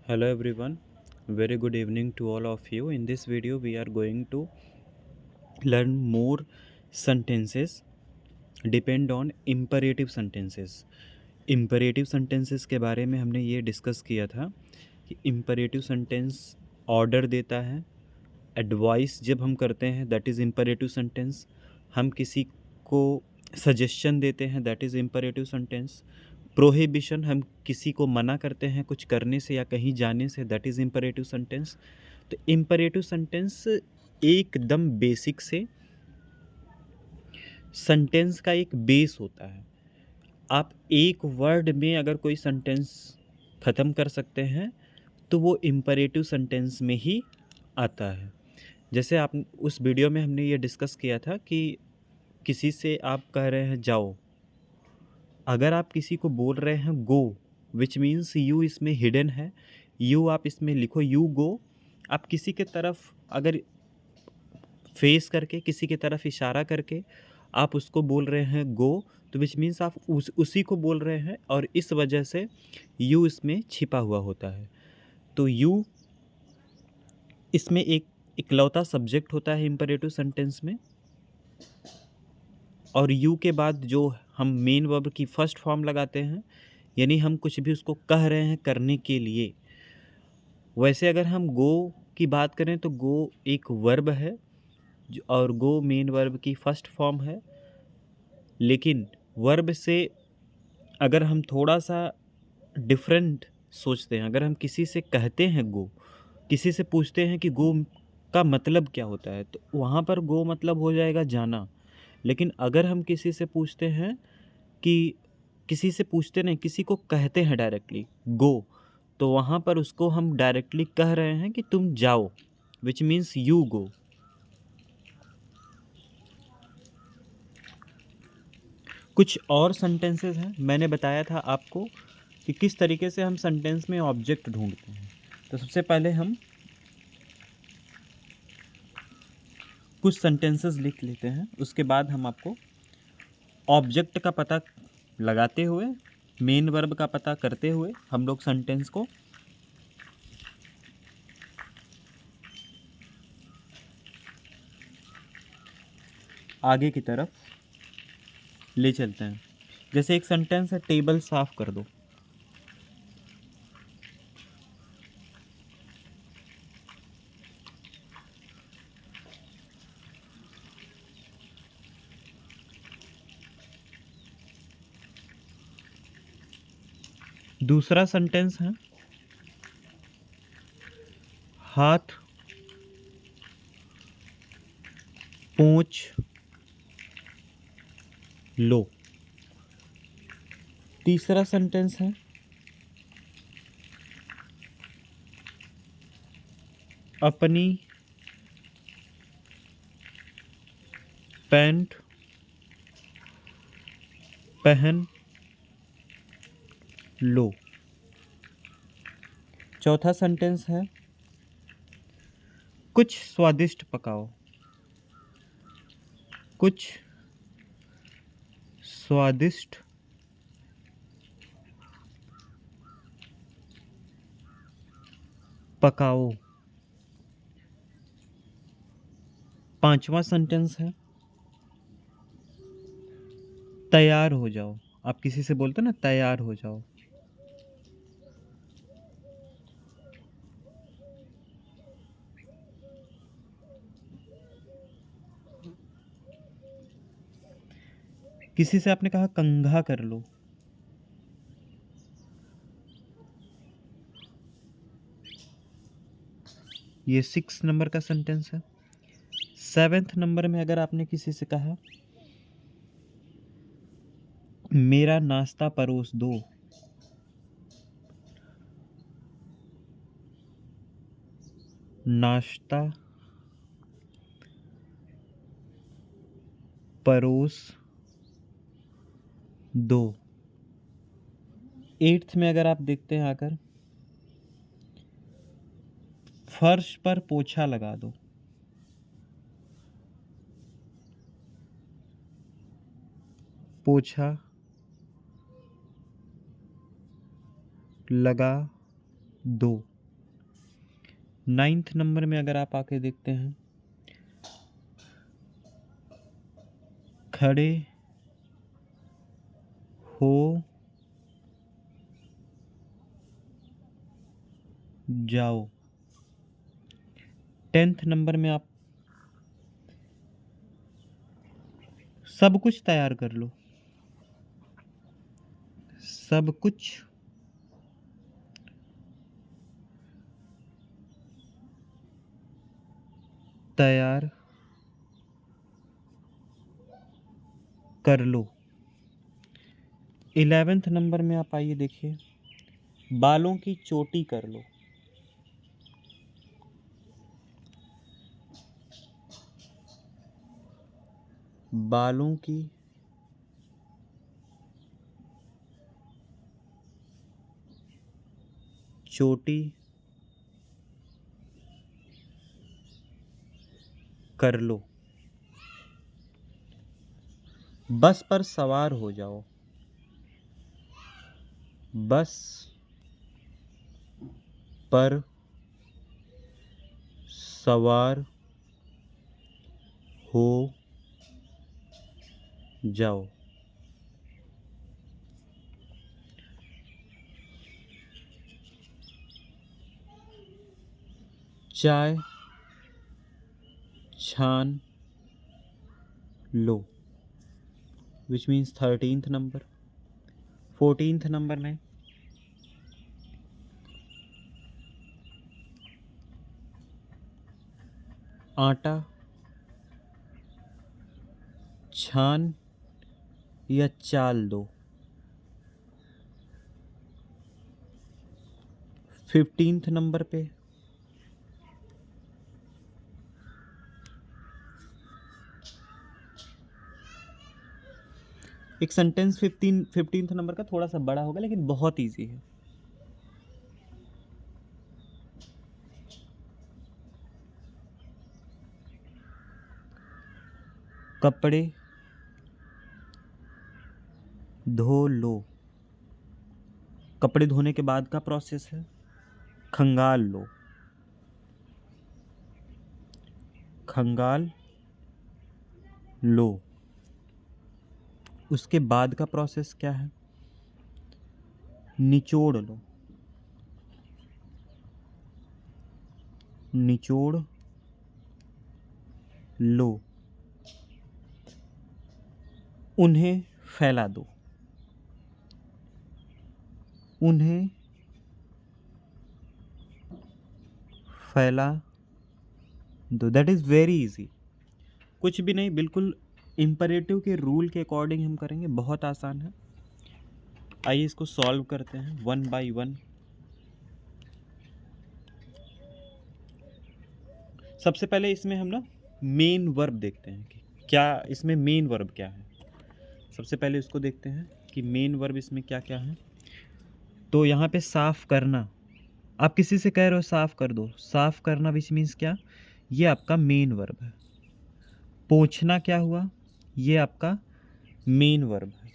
Hello everyone, very good evening to all of you. In this video we are going to learn more sentences depend on imperative sentences. imperative sentences के बारे में हमने ये discuss किया था कि imperative sentence order देता है, एडवाइस जब हम करते हैं दैट इज़ imperative sentence, हम किसी को सजेशन देते हैं that is imperative sentence, prohibition हम किसी को मना करते हैं कुछ करने से या कहीं जाने say that is imperative sentence. तो इम्परेटिव सेंटेंस एकदम बेसिक से सेंटेंस का एक बेस होता है। आप एक वर्ड में अगर कोई सेंटेंस ख़त्म कर सकते हैं तो वो इम्परेटिव सेंटेंस में ही आता है। जैसे आप उस वीडियो में हमने ये डिस्कस किया था कि किसी से आप कह रहे हैं जाओ, अगर आप किसी को बोल रहे हैं गो विच मीन्स यू इसमें हिडन है, यू आप इसमें लिखो यू गो। आप किसी के तरफ अगर फेस करके किसी की तरफ इशारा करके आप उसको बोल रहे हैं गो, तो विच मीन्स आप उसी को बोल रहे हैं और इस वजह से यू इसमें छिपा हुआ होता है। तो यू इसमें एक इकलौता सब्जेक्ट होता है इम्परेटिव सेंटेंस में, और यू के बाद जो हम मेन वर्ब की फर्स्ट फॉर्म लगाते हैं, यानी हम कुछ भी उसको कह रहे हैं करने के लिए। वैसे अगर हम गो की बात करें तो गो एक वर्ब है और गो मेन वर्ब की फर्स्ट फॉर्म है, लेकिन वर्ब से अगर हम थोड़ा सा डिफरेंट सोचते हैं, अगर हम किसी से कहते हैं गो, किसी से पूछते हैं कि गो का मतलब क्या होता है, तो वहाँ पर गो मतलब हो जाएगा जाना। लेकिन अगर हम किसी से पूछते हैं कि किसी से पूछते नहीं, किसी को कहते हैं डायरेक्टली गो, तो वहाँ पर उसको हम डायरेक्टली कह रहे हैं कि तुम जाओ, विच मीन्स यू गो। कुछ और सेंटेंसेस हैं, मैंने बताया था आपको कि किस तरीके से हम सेंटेंस में ऑब्जेक्ट ढूंढते हैं। तो सबसे पहले हम कुछ सेंटेंसेस लिख लेते हैं, उसके बाद हम आपको ऑब्जेक्ट का पता लगाते हुए, मेन वर्ब का पता करते हुए हम लोग सेंटेंस को आगे की तरफ ले चलते हैं। जैसे एक सेंटेंस है टेबल साफ कर दो। दूसरा सेंटेंस है हाथ पोंछ लो। तीसरा सेंटेंस है अपनी पैंट पहन लो। चौथा सेंटेंस है कुछ स्वादिष्ट पकाओ, कुछ स्वादिष्ट पकाओ। पांचवा सेंटेंस है तैयार हो जाओ। आप किसी से बोलते ना तैयार हो जाओ। किसी से आपने कहा कंघा कर लो। ये 6 नंबर का सेंटेंस है। 7th नंबर में अगर आपने किसी से कहा मेरा नाश्ता परोस दो, नाश्ता परोस दो। 8th में अगर आप देखते हैं आकर फर्श पर पोछा लगा दो, पोछा लगा दो। 9th नंबर में अगर आप आके देखते हैं, खड़े हो जाओ। 10th नंबर में आप सब कुछ तैयार कर लो। सब कुछ तैयार कर लो। 11th नंबर में आप आइए देखिए, बालों की चोटी कर लो। बालों की चोटी कर लो। बस पर सवार हो जाओ। बस पर सवार हो जाओ। चाय छान लो, which means 13th number. 14th number में आटा छान या चाल दो। 15th नंबर पे एक सेंटेंस 15th नंबर का थोड़ा सा बड़ा होगा लेकिन बहुत इजी है। कपड़े धो लो। कपड़े धोने के बाद का प्रोसेस है खंगाल लो। खंगाल लो। उसके बाद का प्रोसेस क्या है? निचोड़ लो। निचोड़ लो। उन्हें फैला दो। उन्हें फैला दो। That is very easy. कुछ भी नहीं, बिल्कुल इम्परेटिव के रूल के अकॉर्डिंग हम करेंगे, बहुत आसान है। आइए इसको सॉल्व करते हैं वन बाय वन। सबसे पहले इसमें हम ना मेन वर्ब देखते हैं कि क्या इसमें मेन वर्ब क्या है। सबसे पहले उसको देखते हैं कि मेन वर्ब इसमें क्या क्या है। तो यहाँ पे साफ करना, आप किसी से कह रहे हो साफ कर दो, साफ करना विच मीन्स क्या, ये आपका मेन वर्ब है। पोंछना क्या हुआ, ये आपका मेन वर्ब है।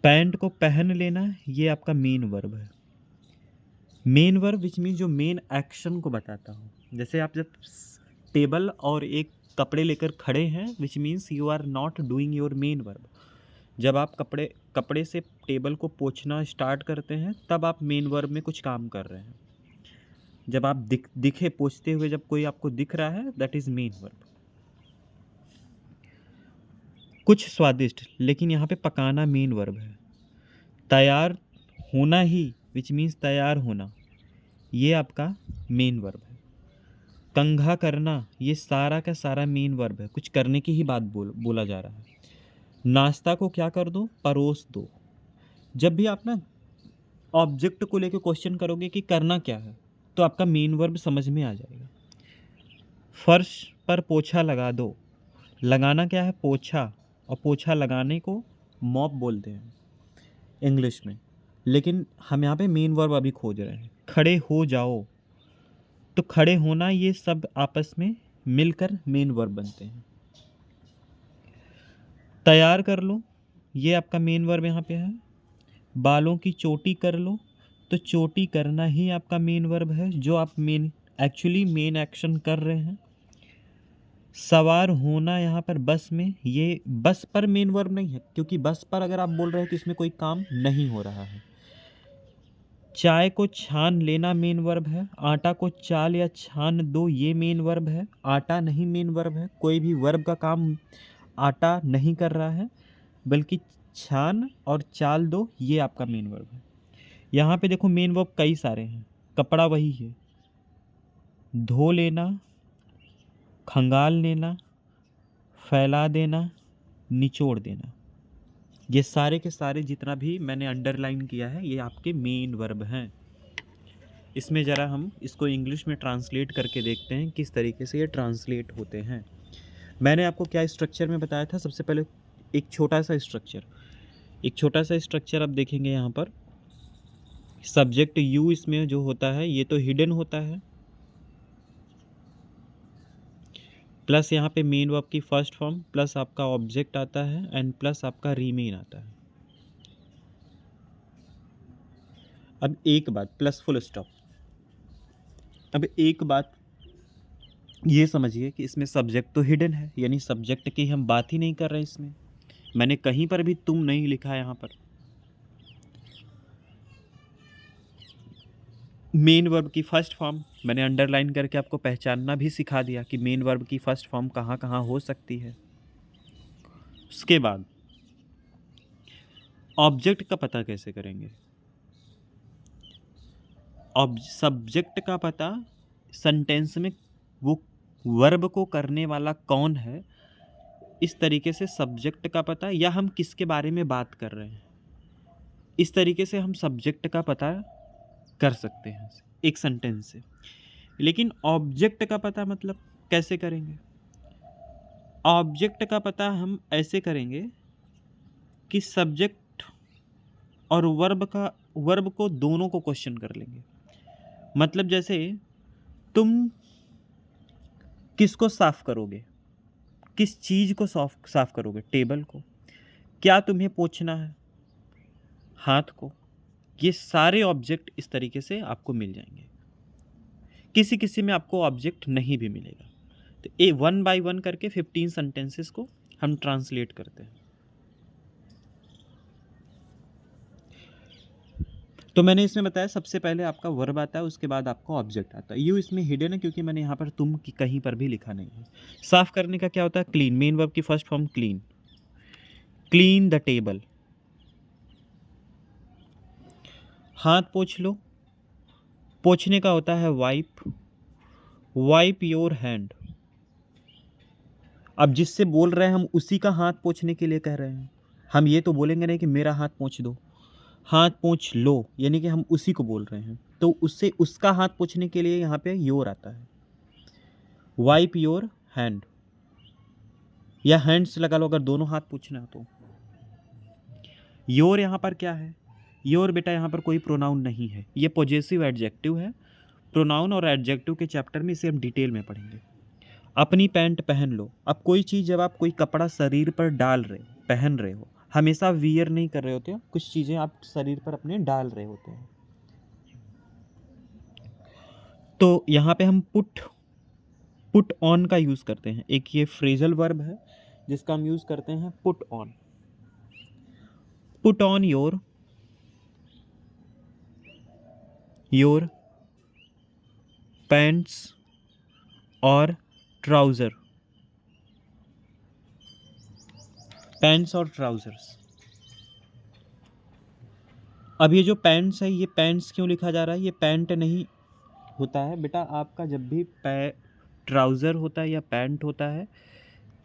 पैंट को पहन लेना, ये आपका मेन वर्ब है। मेन वर्ब विच मीन जो मेन एक्शन को बताता हो। जैसे आप जब टेबल और एक कपड़े लेकर खड़े हैं, which means you are not doing your main verb. जब आप कपड़े से टेबल को पोंछना स्टार्ट करते हैं, तब आप मेन वर्ब में कुछ काम कर रहे हैं। जब आप दिखे पोंछते हुए, जब कोई आपको दिख रहा है, दैट इज मेन वर्ब। कुछ स्वादिष्ट, लेकिन यहाँ पे पकाना मेन वर्ब है। तैयार होना ही, विच मीन्स तैयार होना, ये आपका मेन वर्ब है। कंघा करना, ये सारा का सारा मेन वर्ब है, कुछ करने की ही बात बोला जा रहा है। नाश्ता को क्या कर दो, परोस दो। जब भी आप ना ऑब्जेक्ट को लेकर क्वेश्चन करोगे कि करना क्या है, तो आपका मेन वर्ब समझ में आ जाएगा। फर्श पर पोछा लगा दो। लगाना क्या है, पोछा, और पोछा लगाने को मॉप बोलते हैं इंग्लिश में, लेकिन हम यहाँ पे मेन वर्ब अभी खोज रहे हैं। खड़े हो जाओ, तो खड़े होना, ये सब आपस में मिलकर मेन वर्ब बनते हैं। तैयार कर लो, ये आपका मेन वर्ब यहाँ पे है। बालों की चोटी कर लो, तो चोटी करना ही आपका मेन वर्ब है, जो आप एक्चुअली मेन एक्शन कर रहे हैं। सवार होना यहाँ पर बस में, ये बस पर मेन वर्ब नहीं है, क्योंकि बस पर अगर आप बोल रहे हैं तो इसमें कोई काम नहीं हो रहा है। चाय को छान लेना मेन वर्ब है। आटा को चाल या छान दो, ये मेन वर्ब है। आटा नहीं मेन वर्ब है, कोई भी वर्ब का काम आटा नहीं कर रहा है, बल्कि छान और चाल दो ये आपका मेन वर्ब है। यहाँ पे देखो मेन वर्ब कई सारे हैं, कपड़ा वही है, धो लेना, खंगाल लेना, फैला देना, निचोड़ देना, ये सारे के सारे जितना भी मैंने अंडरलाइन किया है ये आपके मेन वर्ब हैं। इसमें ज़रा हम इसको इंग्लिश में ट्रांसलेट करके देखते हैं किस तरीके से ये ट्रांसलेट होते हैं। मैंने आपको क्या स्ट्रक्चर में बताया था, सबसे पहले एक छोटा सा स्ट्रक्चर आप देखेंगे यहाँ पर। सब्जेक्ट यू इसमें जो होता है ये तो हिडन होता है, प्लस यहाँ पे मेन वर्ब की फर्स्ट फॉर्म, प्लस आपका ऑब्जेक्ट आता है, एंड प्लस आपका रीमेन आता है। अब एक बात, प्लस फुल स्टॉप। अब एक बात ये समझिए कि इसमें सब्जेक्ट तो हिडन है, यानी सब्जेक्ट की हम बात ही नहीं कर रहे इसमें। मैंने कहीं पर भी तुम नहीं लिखा है यहाँ पर। मेन वर्ब की फर्स्ट फॉर्म मैंने अंडरलाइन करके आपको पहचानना भी सिखा दिया कि मेन वर्ब की फर्स्ट फॉर्म कहाँ कहाँ हो सकती है। उसके बाद ऑब्जेक्ट का पता कैसे करेंगे? सब्जेक्ट का पता सेंटेंस में वो वर्ब को करने वाला कौन है, इस तरीके से सब्जेक्ट का पता, या हम किसके बारे में बात कर रहे हैं, इस तरीके से हम सब्जेक्ट का पता कर सकते हैं एक सेंटेंस से। लेकिन ऑब्जेक्ट का पता मतलब कैसे करेंगे? ऑब्जेक्ट का पता हम ऐसे करेंगे कि सब्जेक्ट और वर्ब को दोनों को क्वेश्चन कर लेंगे। मतलब जैसे तुम किसको साफ करोगे, किस चीज़ को साफ करोगे? टेबल को। क्या तुम्हें पोंछना है? हाथ को। ये सारे ऑब्जेक्ट इस तरीके से आपको मिल जाएंगे। किसी किसी में आपको ऑब्जेक्ट नहीं भी मिलेगा। तो ए 1 बाय 1 करके 15 सेंटेंसेस को हम ट्रांसलेट करते हैं। तो मैंने इसमें बताया सबसे पहले आपका वर्ब आता है, उसके बाद आपका ऑब्जेक्ट आता है। यू इसमें हिडन है क्योंकि मैंने यहाँ पर तुम की कहीं पर भी लिखा नहीं है। साफ करने का क्या होता है? क्लीन। मेन वर्ब की first form clean. Clean the table. हाथ पोंछ लो, पोंछने का होता है वाइप। Wipe your hand. अब जिससे बोल रहे हैं हम उसी का हाथ पोंछने के लिए कह रहे हैं। हम ये तो बोलेंगे नहीं कि मेरा हाथ पोंछ दो। हाथ पोंछ लो यानी कि हम उसी को बोल रहे हैं, तो उससे उसका हाथ पोंछने के लिए यहाँ पे योर आता है। वाइप योर हैंड, या हैंड्स लगा लो अगर दोनों हाथ पोंछना हो तो। योर यहाँ पर क्या है? योर बेटा यहाँ पर कोई प्रोनाउन नहीं है, ये पॉजेसिव एडजेक्टिव है। प्रोनाउन और एडजेक्टिव के चैप्टर में इसे हम डिटेल में पढ़ेंगे। अपनी पैंट पहन लो। अब कोई चीज़ जब आप कोई कपड़ा शरीर पर डाल रहे हो, पहन रहे हो, हमेशा वियर नहीं कर रहे होते हो, कुछ चीज़ें आप शरीर पर अपने डाल रहे होते हैं, तो यहाँ पे हम पुट ऑन का यूज़ करते हैं। एक ये फ्रेजल वर्ब है जिसका हम यूज़ करते हैं put on. Put on your pants और ट्राउज़र। पैंट्स और ट्राउज़र्स। अब ये जो पैंट्स है, ये पैंट्स क्यों लिखा जा रहा है? ये पैंट नहीं होता है बेटा। आपका जब भी ट्राउज़र होता है या पैंट होता है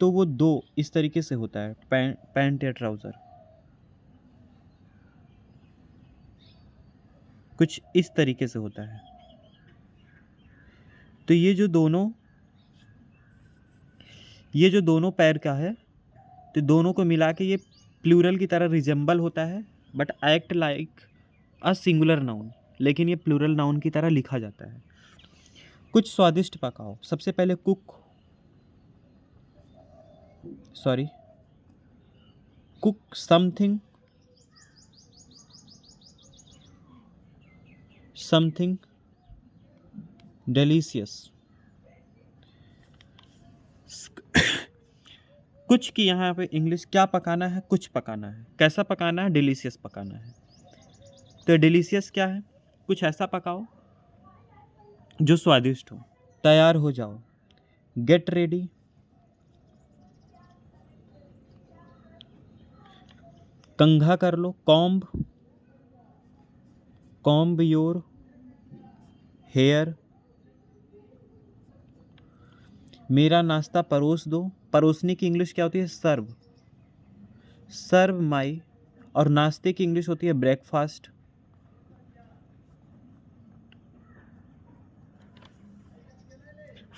तो वो दो इस तरीके से होता है, पैंट या ट्राउज़र, कुछ इस तरीके से होता है। तो ये जो दोनों पैर का है, तो दोनों को मिला के ये प्लूरल की तरह रिजेंबल होता है, but act like a singular noun, लेकिन ये प्लूरल नाउन की तरह लिखा जाता है। कुछ स्वादिष्ट पकाओ। सबसे पहले कुक समथिंग समथिंग डिलीशियस। कुछ की यहाँ पे इंग्लिश क्या पकाना है, कुछ पकाना है। कैसा पकाना है, डिलीशियस पकाना है। तो डिलीशियस क्या है, कुछ ऐसा पकाओ जो स्वादिष्ट हो। तैयार हो जाओ, गेट रेडी। कंघा कर लो, कॉम्ब योर हेयर। मेरा नाश्ता परोस दो। परोसने की इंग्लिश क्या होती है, सर्व माई। और नाश्ते की इंग्लिश होती है ब्रेकफास्ट।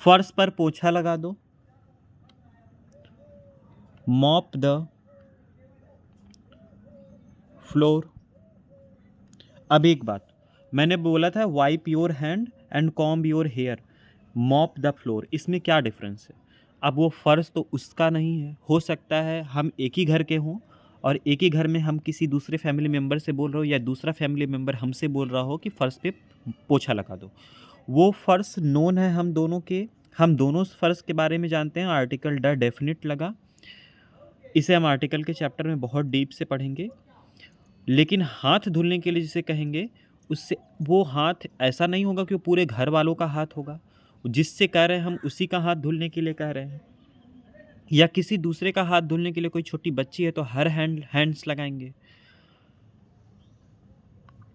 फर्श पर पोछा लगा दो, मॉप द फ्लोर। अब एक बात, मैंने बोला था wipe your hand and comb your hair, mop the floor, इसमें क्या डिफरेंस है? अब वो फर्श तो उसका नहीं है, हो सकता है हम एक ही घर के हों और एक ही घर में हम किसी दूसरे फैमिली मेम्बर से बोल रहे हो या दूसरा फैमिली मेम्बर हमसे बोल रहा हो कि फ़र्श पे पोछा लगा दो। वो फ़र्श नोन है हम दोनों के, हम दोनों उस फ़र्श के बारे में जानते हैं। आर्टिकल द डेफिनिट लगा, इसे हम आर्टिकल के चैप्टर में बहुत डीप से पढ़ेंगे। लेकिन हाथ धुलने के लिए जिसे कहेंगे, उससे वो हाथ ऐसा नहीं होगा कि वो पूरे घर वालों का हाथ होगा। जिससे कह रहे हैं हम उसी का हाथ धुलने के लिए कह रहे हैं, या किसी दूसरे का हाथ धुलने के लिए कोई छोटी बच्ची है तो हर हैंड्स लगाएंगे।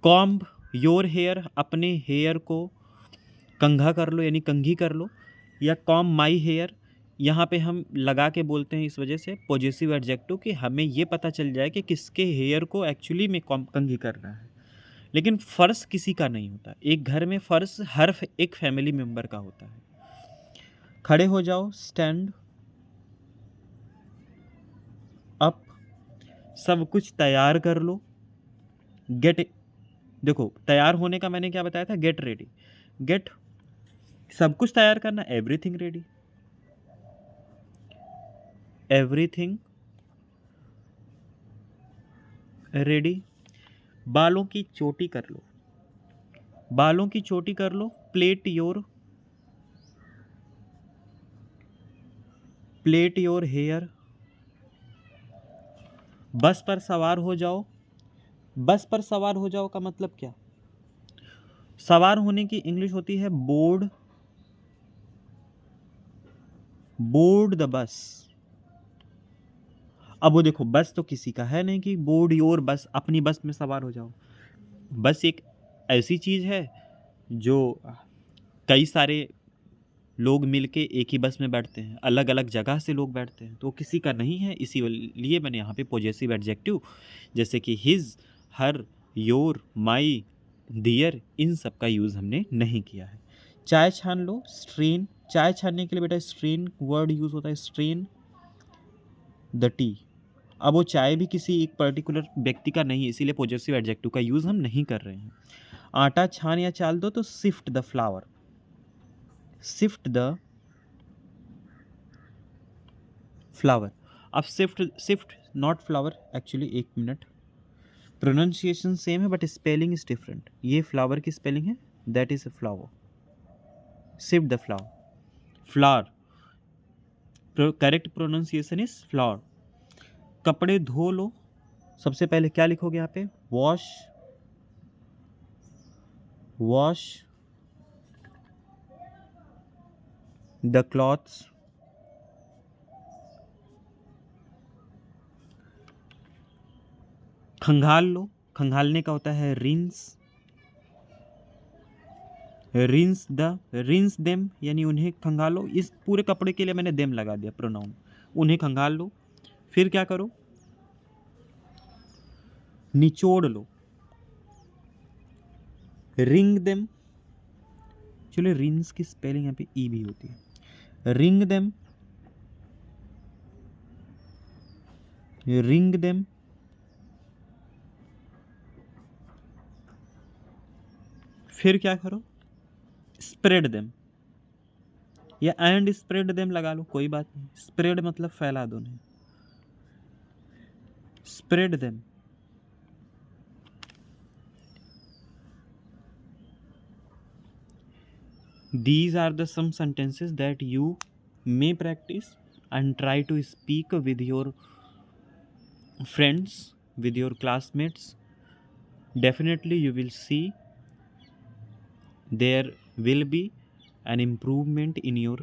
कॉम्ब योर हेयर, अपने हेयर को कंघा कर लो यानी कंघी कर लो। या कॉम्ब माई हेयर, यहाँ पे हम लगा के बोलते हैं इस वजह से पॉजेसिव एडजेक्टिव कि हमें ये पता चल जाए कि किसके हेयर को एक्चुअली में कंघी करना है। लेकिन फ़र्श किसी का नहीं होता, एक घर में फ़र्श हर एक फैमिली मेम्बर का होता है। खड़े हो जाओ, स्टैंड अप। सब कुछ तैयार कर लो, गेट। देखो तैयार होने का मैंने क्या बताया था, गेट रेडी। गेट सब कुछ तैयार करना, एवरीथिंग रेडी, एवरीथिंग रेडी। बालों की चोटी कर लो, बालों की चोटी कर लो। Plate your hair. बस पर सवार हो जाओ। बस पर सवार हो जाओ का मतलब क्या? सवार होने की इंग्लिश होती है बोर्ड द बस। अब वो देखो, बस तो किसी का है नहीं कि बोर्ड योर बस, अपनी बस में सवार हो जाओ। बस एक ऐसी चीज़ है जो कई सारे लोग मिलके एक ही बस में बैठते हैं, अलग अलग जगह से लोग बैठते हैं, तो वो किसी का नहीं है। इसीलिए मैंने यहाँ पे पॉजेसिव एडजेक्टिव जैसे कि हिज, हर, योर, माई, दियर, इन सब का यूज़ हमने नहीं किया है। चाय छान लो, स्ट्रेन। चाय छानने के लिए बेटा स्ट्रेन वर्ड यूज़ होता है, स्ट्रेन द टी। अब वो चाय भी किसी एक पर्टिकुलर व्यक्ति का नहीं है, इसीलिए पॉजेसिव एडजेक्टिव का यूज़ हम नहीं कर रहे हैं। आटा छान या चाल दो तो sift the flour, sift the flour. अब सिफ्ट नॉट फ्लावर एक्चुअली, एक मिनट, प्रोनाउंसिएशन सेम है बट स्पेलिंग इज डिफरेंट। ये फ्लावर की स्पेलिंग है, that is a flower, sift the flour, correct pronunciation is flour. कपड़े धो लो, सबसे पहले क्या लिखोगे यहाँ पे, वॉश द क्लॉथ्स। खंगाल लो, खंगालने का होता है रिंस देम, यानी उन्हें खंगालो। इस पूरे कपड़े के लिए मैंने देम लगा दिया प्रोनाउन, उन्हें खंगाल लो। फिर क्या करो, निचोड़ लो, रिंग देम। चलो रिंस की स्पेलिंग यहाँ पे ई भी होती है, रिंग देम। फिर क्या करो, स्प्रेड देम, या एंड स्प्रेड देम लगा लो, कोई बात नहीं। स्प्रेड मतलब फैला दो, नहीं, spread them. These are the some sentences that you may practice and try to speak with your friends, with your classmates. Definitely you will see there will be an improvement in your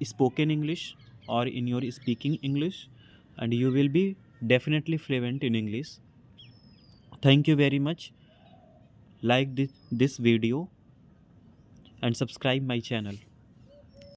spoken English or in your speaking English, and you will be definitely fluent in English. Thank you very much. Like this video and subscribe my channel.